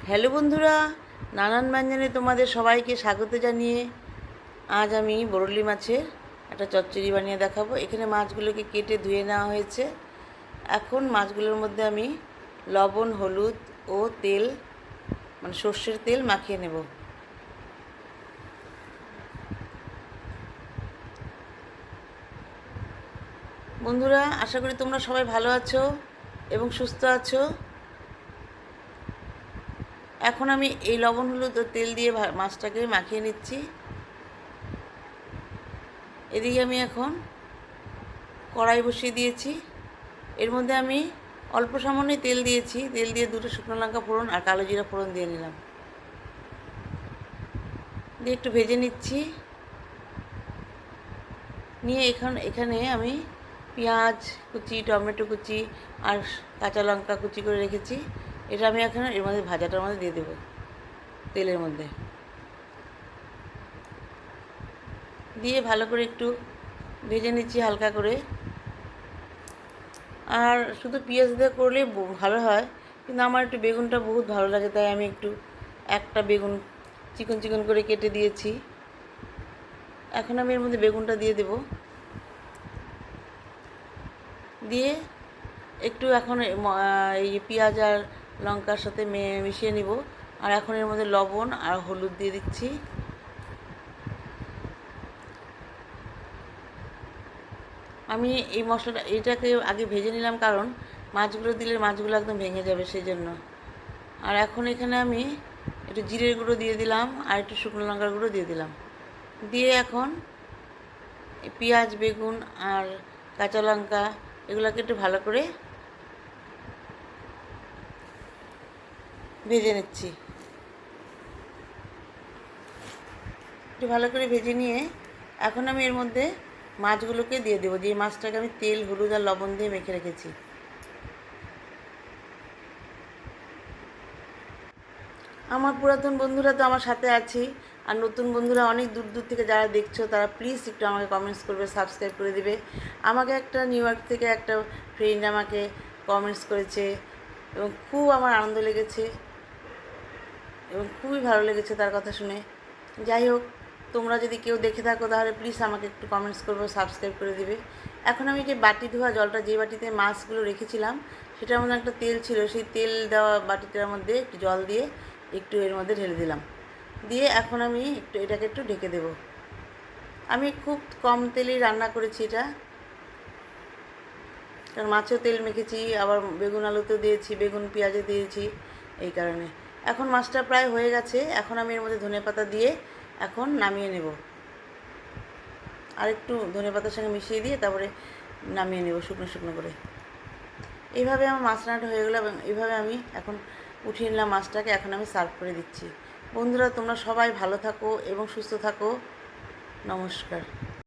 Hello বন্ধুরা, নানান ব্যঞ্জনে তোমাদের সবাইকে স্বাগত জানিয়ে আজ আমি বরলি মাছের একটা চচ্চড়ি বানিয়ে দেখাবো। এখানে মাছগুলোকে কেটে ধুয়ে নেওয়া হয়েছে। এখন মাছগুলোর মধ্যে আমি লবণ, হলুদ ও তেল, মানে সর্ষের তেল মাখিয়ে নেব। বন্ধুরা, আশা করি তোমরা সবাই ভালো আছো এবং সুস্থ আছো। এখন আমি এই লবণ, হলুদ ও তেল দিয়ে মাছটাকে মাখিয়ে নিচ্ছি। এদিকে আমি এখন কড়াই বসিয়ে দিয়েছি। এর মধ্যে আমি অল্প সামান্যই তেল দিয়েছি। তেল দিয়ে দুটো শুকনো লঙ্কা ফোড়ন আর কালো জিরা ফোড়ন দিয়ে নিলাম, দিয়ে একটু ভেজে নিচ্ছি। নিয়ে এখানে আমি পেঁয়াজ কুচি, টমেটো কুচি আর কাঁচা লঙ্কা কুচি করে রেখেছি। এটা আমি এখন এর মধ্যে ভাজাটার মধ্যে দিয়ে দেবো, তেলের মধ্যে দিয়ে ভালো করে একটু ভেজে নিচ্ছি হালকা করে। আর শুধু পেঁয়াজ দিয়ে করলে ভালো হয়, কিন্তু আমার একটু বেগুনটা বহুত ভালো লাগে, তাই আমি একটু একটা বেগুন চিকন চিকন করে কেটে দিয়েছি। এখন আমি এর মধ্যে বেগুনটা দিয়ে দেব, দিয়ে একটু এখন এই পেঁয়াজ আর লঙ্কার সাথে মিশিয়ে নিব। আর এখন এর মধ্যে লবণ আর হলুদ দিয়ে দিচ্ছি। আমি এই মশলাটা এটাকে আগে ভেজে নিলাম, কারণ মাছগুলো দিলে মাছগুলো একদম ভেঙে যাবে, সেই জন্য। আর এখন এখানে আমি একটু জিরের গুঁড়ো দিয়ে দিলাম আর একটু শুকনো লঙ্কার গুঁড়ো দিয়ে দিলাম। দিয়ে এখন পেঁয়াজ, বেগুন আর কাঁচা লঙ্কা এগুলোকে একটু ভালো করে ভেজে নিচ্ছি। একটু ভালো করে ভেজে নিয়ে এখন আমি এর মধ্যে মাছগুলোকে দিয়ে দেবো, যে মাছটাকে আমি তেল, হলুদ আর লবণ দিয়ে মেখে রেখেছি। আমার পুরাতন বন্ধুরা তো আমার সাথে আছেই, আর নতুন বন্ধুরা অনেক দূর দূর থেকে যারা দেখছো তারা প্লিজ একটু আমাকে কমেন্টস করবে, সাবস্ক্রাইব করে দিবে। আমাকে একটা নিউ ইয়র্ক থেকে একটা ফ্রেন্ড আমাকে কমেন্টস করেছে এবং খুব আমার আনন্দ লেগেছে এবং খুবই ভালো লেগেছে তার কথা শুনে। যাই হোক, তোমরা যদি কেউ দেখে থাকো তাহলে প্লিজ আমাকে একটু কমেন্টস করবে, সাবস্ক্রাইব করে দিবে। এখন আমি যে বাটি ধোয়া জলটা, যে বাটিতে মাছগুলো রেখেছিলাম সেটার মধ্যে একটা তেল ছিল, সেই তেল দেওয়া বাটিটার মধ্যে একটু জল দিয়ে একটু এর মধ্যে ঢেলে দিলাম। দিয়ে এখন আমি এটাকে একটু ঢেকে দেব। আমি খুব কম তেলেই রান্না করেছি এটা, কারণ মাছেও তেল মেখেছি, আবার বেগুন আলুতেও দিয়েছি, বেগুন পেঁয়াজে দিয়েছি, এই কারণে। এখন মাছটা প্রায় হয়ে গেছে। এখন আমি এর মধ্যে ধনেপাতা দিয়ে এখন নামিয়ে নেব। আর একটু ধনেপাতার সঙ্গে মিশিয়ে দিয়ে তারপরে নামিয়ে নেব শুকনো শুকনো করে। এইভাবে আমার মাছ রান্নাটা হয়ে গেলো এবং এইভাবে আমি এখন উঠিয়ে নিলাম মাছটাকে। এখন আমি সার্ভ করে দিচ্ছি। বন্ধুরা, তোমরা সবাই ভালো থাকো এবং সুস্থ থাকো। নমস্কার।